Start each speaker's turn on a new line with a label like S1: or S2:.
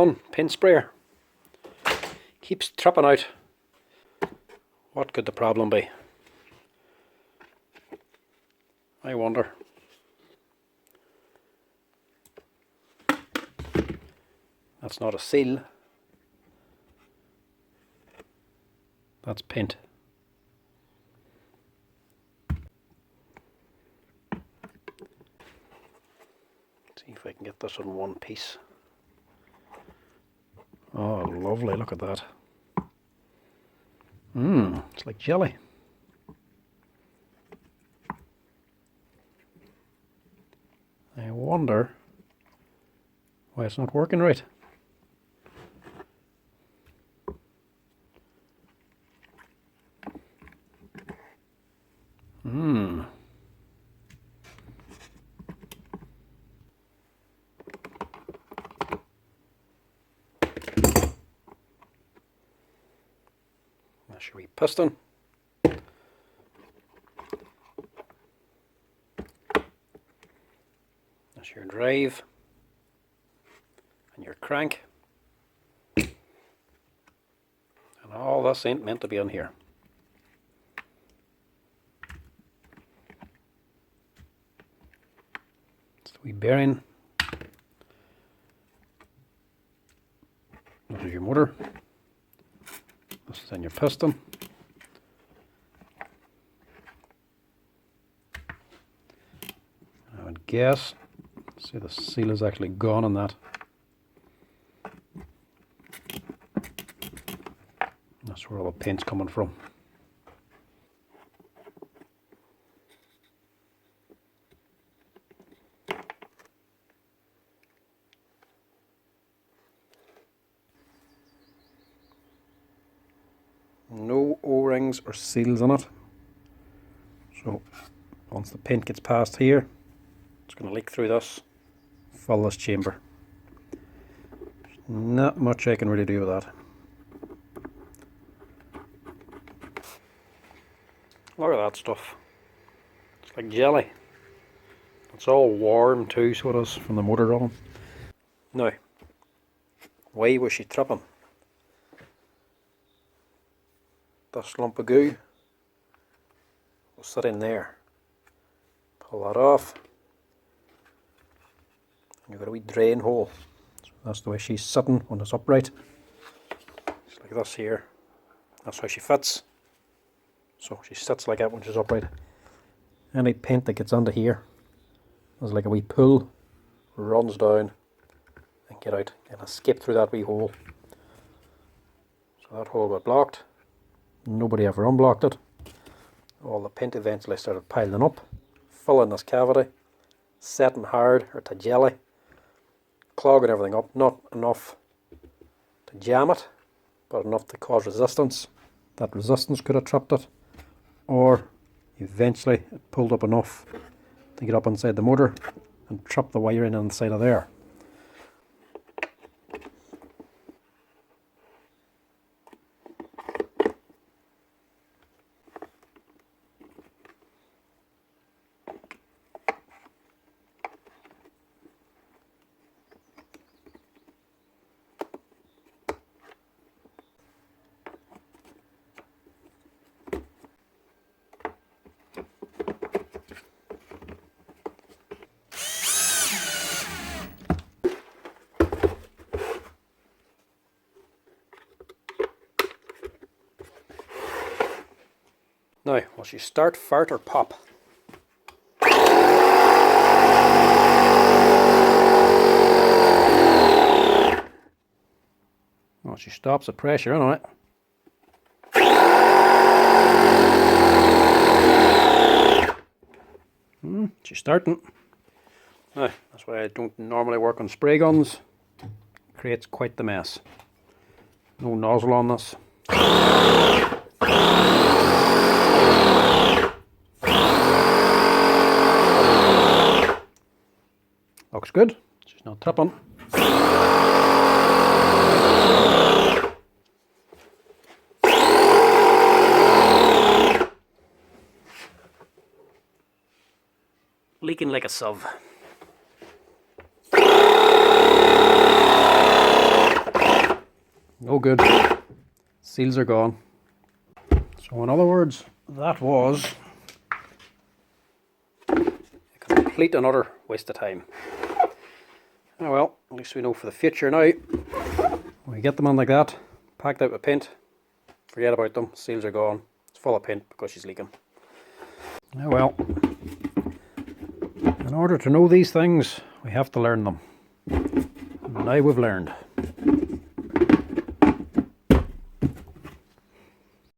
S1: done. Paint sprayer. Keeps tripping out. What could the problem be? I wonder. That's not a seal. That's paint. See if I can get this in one piece. Oh, lovely, look at that. It's like jelly. I wonder why it's not working right. That's your wee piston. That's your drive and your crank. And all this ain't meant to be in here. It's the wee bearing. This is your motor. This is in your piston. I would guess, see the seal is actually gone on that. That's where all the paint's coming from. No O-rings or seals on it. So once the paint gets past here, it's going to leak through this, fill this chamber. There's not much I can really do with that. Look at that stuff. It's like jelly. It's all warm too, so it is, from the motor running. Now, why was she tripping? This lump of goo will sit in there. Pull that off. And you've got a wee drain hole. So that's the way she's sitting when it's upright. It's like this here. That's how she fits. So she sits like that when she's upright. Any paint that gets under here, there's like a wee pull, runs down and get out and escape through that wee hole. So that hole got blocked. Nobody ever unblocked it. All the paint eventually started piling up, filling this cavity, setting hard or to jelly, clogging everything up. Not enough to jam it, but enough to cause resistance. That resistance could have trapped it, or eventually it pulled up enough to get up inside the motor and trap the wiring inside of there. Now, will she start, fart or pop? Well, she stops the pressure on it. She's starting. Now, that's why I don't normally work on spray guns. It creates quite the mess. No nozzle on this. Looks good. She's not tripping. Leaking like a sieve. No good. Seals are gone. So in other words, that was a complete and utter waste of time. Oh well, at least we know for the future now. When we get them on like that, packed out with paint, forget about them, seals are gone. It's full of paint because she's leaking. Oh well, in order to know these things, we have to learn them. And now we've learned.